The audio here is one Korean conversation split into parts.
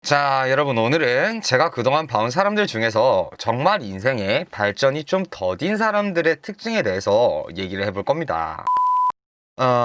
자, 여러분, 오늘은 제가 그동안 봐온 사람들 중에서 정말 인생에 발전이 좀 더딘 사람들의 특징에 대해서 얘기를 해볼 겁니다.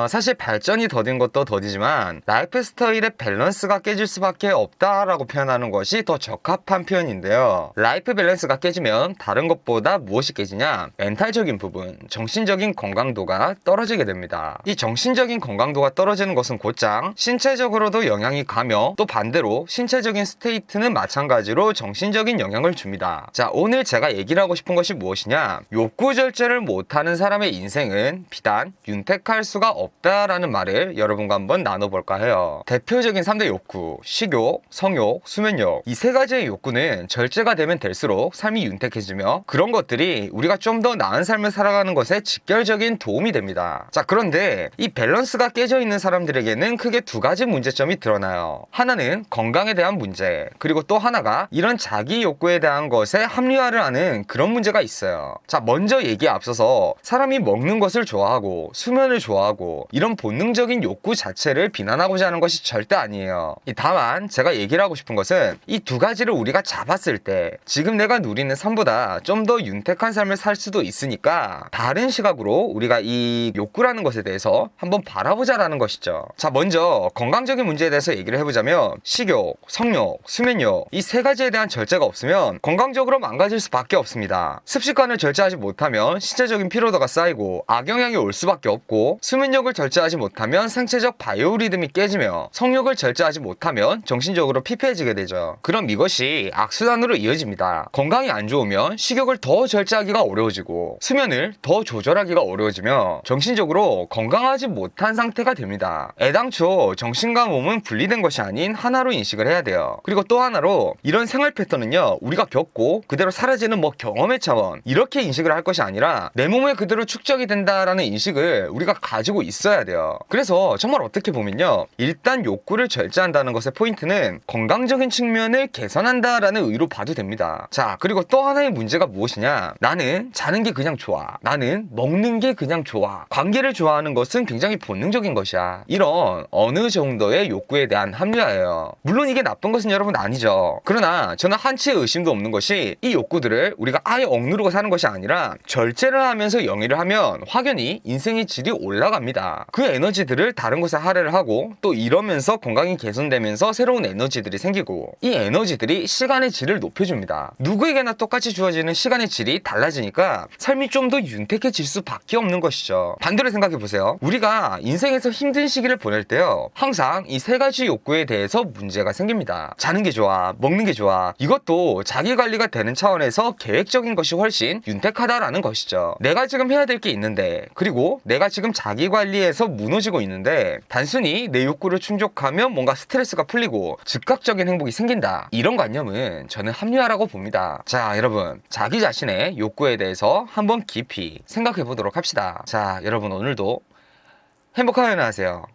사실 발전이 더딘 것도 더디지만 라이프 스타일의 밸런스가 깨질 수밖에 없다라고 표현하는 것이 더 적합한 표현인데요. 라이프 밸런스가 깨지면 다른 것보다 무엇이 깨지냐? 멘탈적인 부분, 정신적인 건강도가 떨어지게 됩니다. 이 정신적인 건강도가 떨어지는 것은 곧장 신체적으로도 영향이 가며 또 반대로 신체적인 스테이트는 마찬가지로 정신적인 영향을 줍니다. 자, 오늘 제가 얘기를 하고 싶은 것이 무엇이냐? 욕구 절제를 못하는 사람의 인생은 비단 윤택할 수가 없다라는 말을 여러분과 한번 나눠볼까 해요. 대표적인 3대 욕구, 식욕, 성욕, 수면욕, 이 세 가지의 욕구는 절제가 되면 될수록 삶이 윤택해지며 그런 것들이 우리가 좀 더 나은 삶을 살아가는 것에 직결적인 도움이 됩니다. 자, 그런데 이 밸런스가 깨져 있는 사람들에게는 크게 두 가지 문제점이 드러나요. 하나는 건강에 대한 문제, 그리고 또 하나가 이런 자기 욕구에 대한 것에 합리화를 하는 그런 문제가 있어요. 자, 먼저 얘기에 앞서서 사람이 먹는 것을 좋아하고 수면을 좋아하고 이런 본능적인 욕구 자체를 비난하고자 하는 것이 절대 아니에요. 다만 제가 얘기를 하고 싶은 것은 이 두 가지를 우리가 잡았을 때 지금 내가 누리는 삶보다 좀 더 윤택한 삶을 살 수도 있으니까 다른 시각으로 우리가 이 욕구라는 것에 대해서 한번 바라보자라는 것이죠. 자, 먼저 건강적인 문제에 대해서 얘기를 해보자면 식욕, 성욕, 수면욕 이 세 가지에 대한 절제가 없으면 건강적으로 망가질 수밖에 없습니다. 습식관을 절제하지 못하면 신체적인 피로도가 쌓이고 악영향이 올 수밖에 없고 수면욕을 절제하지 못하면 생체적 바이오리듬이 깨지며 성욕을 절제하지 못하면 정신적으로 피폐해지게 되죠. 그럼 이것이 악순환으로 이어집니다. 건강이 안 좋으면 식욕을 더 절제하기가 어려워지고 수면을 더 조절하기가 어려워지며 정신적으로 건강하지 못한 상태가 됩니다. 애당초 정신과 몸은 분리된 것이 아닌 하나로 인식을 해야 돼요. 그리고 또 하나로 이런 생활 패턴은요, 우리가 겪고 그대로 사라지는 경험의 차원 이렇게 인식을 할 것이 아니라 내 몸에 그대로 축적이 된다라는 인식을 우리가 가지고 있어야 돼요. 그래서 정말 어떻게 보면요, 일단 욕구를 절제한다는 것의 포인트는 건강적인 측면을 개선한다라는 의로 봐도 됩니다. 자, 그리고 또 하나의 문제가 무엇이냐? 나는 자는 게 그냥 좋아. 나는 먹는 게 그냥 좋아. 관계를 좋아하는 것은 굉장히 본능적인 것이야. 이런 어느 정도의 욕구에 대한 합리화예요. 물론 이게 나쁜 것은 여러분 아니죠. 그러나 저는 한치의 의심도 없는 것이 이 욕구들을 우리가 아예 억누르고 사는 것이 아니라 절제를 하면서 영위를 하면 확연히 인생의 질이 올라갑니다. 그 에너지들을 다른 곳에 할애를 하고 또 이러면서 건강이 개선되면서 새로운 에너지들이 생기고 이 에너지들이 시간의 질을 높여줍니다. 누구에게나 똑같이 주어지는 시간의 질이 달라지니까 삶이 좀 더 윤택해질 수밖에 없는 것이죠. 반대로 생각해보세요. 우리가 인생에서 힘든 시기를 보낼 때요, 항상 이 세 가지 욕구에 대해서 문제가 생깁니다. 자는 게 좋아, 먹는 게 좋아. 이것도 자기관리가 되는 차원에서 계획적인 것이 훨씬 윤택하다라는 것이죠. 내가 지금 해야 될 게 있는데, 그리고 내가 지금 자기관리에서 무너지고 있는데 단순히 내 욕구를 충족하면 뭔가 스트레스가 풀리고 즉각적인 행복이 생긴다, 이런 관념은 저는 합리화라고 봅니다. 자, 여러분, 자기 자신의 욕구에 대해서 한번 깊이 생각해 보도록 합시다. 자, 여러분, 오늘도 행복한 하루 하세요.